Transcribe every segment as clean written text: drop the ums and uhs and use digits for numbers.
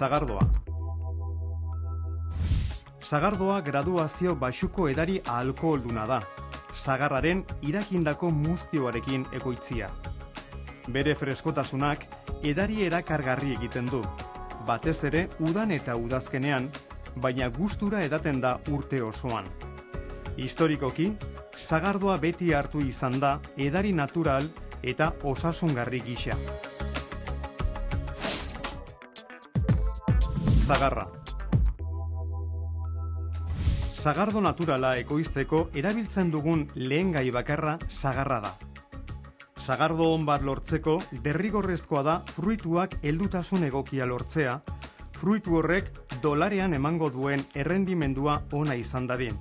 Sagardoa. Sagardoa graduazio baxuko edari alkoholduna da. Sagarraren irakindako muztioarekin ekoitzia. Bere freskotasunak edari erakargarri egiten du. Batez ere udan eta udazkenean, baina gustura edaten da urte osoan. Historikoki, sagardoa beti hartu izan da edari natural eta osasungarri gisa. Sagarra. Sagardo naturala ekoizteko erabiltzen dugun lehengai bakarra sagarra da. Sagardo on bat lortzeko derrigorrezkoa da fruituak heldutasun egokia lortzea, fruitu horrek dolarean emango duen errendimendua ona izan dadin.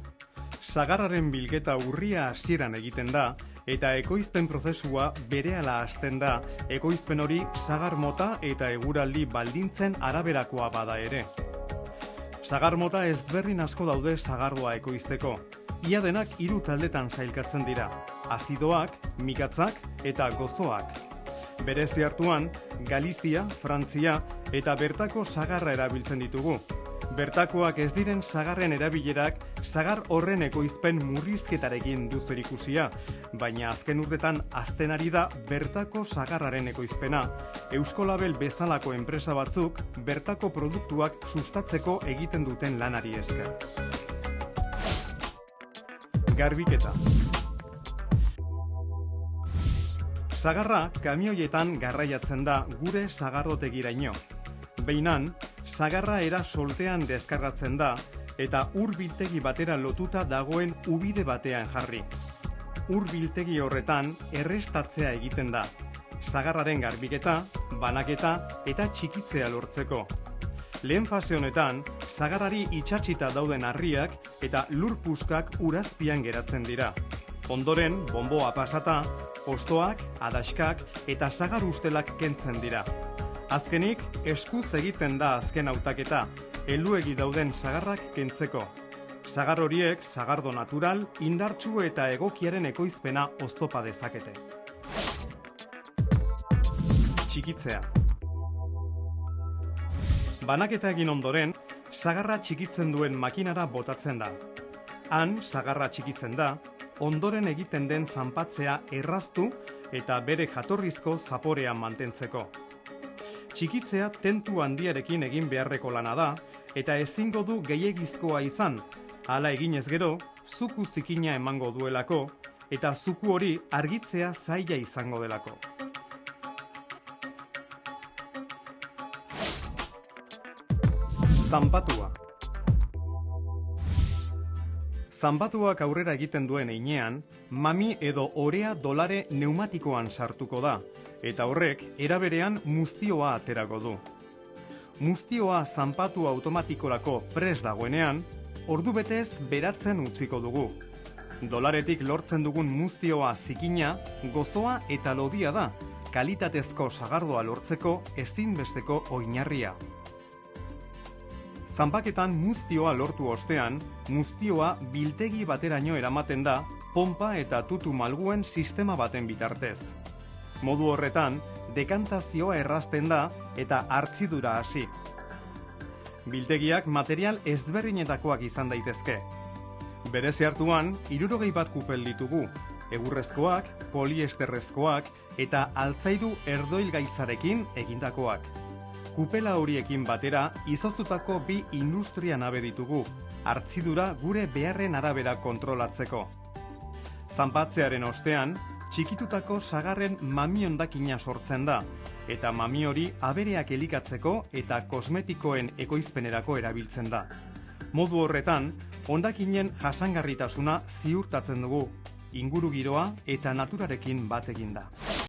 Sagarraren bilketa urria hasieran egiten da, eta ekoizpen prozesua berehala hasten da, ekoizpen hori sagar mota eta eguraldi baldintzen araberakoa bada ere. Sagar mota ezberdin asko daude sagardoa ekoizteko. Ia denak 3 taldetan sailkatzen dira: azidoak, mikatzak eta gozoak. Berezi hartuan, Galizia, Frantzia eta bertako sagarra erabiltzen ditugu. Bertakoak ez diren sagarren erabilerak sagar horren ekoizpen murrizketarekin du zerikusia, baina azken urtetan hazten ari da bertako sagarraren ekoizpena. Eusko Label bezalako enpresa batzuk bertako produktuak sustatzeko egiten duten lanari esker. Garbiketa. Sagarra kamioietan garraiatzen da gure sagardotegiraino. Behinan, sagarra era soltean deskargatzen da eta ur biltegi batera lotuta dagoen ubide batean jarri. Ur biltegi horretan errestatzea egiten da. Sagarraren garbiketa, banaketa eta txikitzea lortzeko. Lehen fase honetan, sagarrari itsatsita dauden harriak eta lurpuskak urazpian geratzen dira. Ondoren, bonboa pasata, hostoak, adaskak eta sagar ustelak kentzen dira. Azkenik, eskuz egiten da azken hautaketa, helduegi dauden sagarrak kentzeko. Sagar horiek, sagardo natural, indartsu eta egokiaren ekoizpena oztopa dezakete. Txikitzea. Banaketa egin ondoren, sagarra txikitzen duen makinara botatzen da. Han, sagarra txikitzen da, ondoren egiten den zanpatzea erraztu eta bere jatorrizko zaporean mantentzeko. Txikitzea tentu handiarekin egin beharreko lana da, eta ezingo du gehiegizkoa izan, hala eginez gero, zuku zikina emango duelako, eta zuku hori argitzea zaila izango delako. Zanpatua. Zanpatuak aurrera egiten duen heinean, mami edo orea dolare neumatikoan sartuko da, eta horrek eraberean muztioa aterako du. Muztioa zanpatu automatikorako prest dagoenean, ordubetez beratzen utziko dugu. Dolaretik lortzen dugun muztioa zikina, gozoa eta lodia da, kalitatezko sagardoa lortzeko ezinbesteko oinarria. Zanpaketan muztioa lortu ostean, muztioa biltegi bateraino eramaten da pompa eta tutu malguen sistema baten bitartez. Modu horretan, dekantazioa errazten da eta hartzidura hasi. Biltegiak material ezberdinetakoak izan daitezke. Berezi hartuan, 61 kupel ditugu, egurrezkoak, poliesterrezkoak eta altzairu erdoilgaitzarekin egindakoak. Kupela horiekin batera izoztutako 2 industria nabe ditugu, hartzidura gure beharren arabera kontrolatzeko. Zanpatzearen ostean, txikitutako sagarren mami hondakina sortzen da, eta mami hori abereak elikatzeko eta kosmetikoen ekoizpenerako erabiltzen da. Modu horretan, hondakinen jasangarritasuna ziurtatzen dugu, ingurugiroa eta naturarekin bat eginda.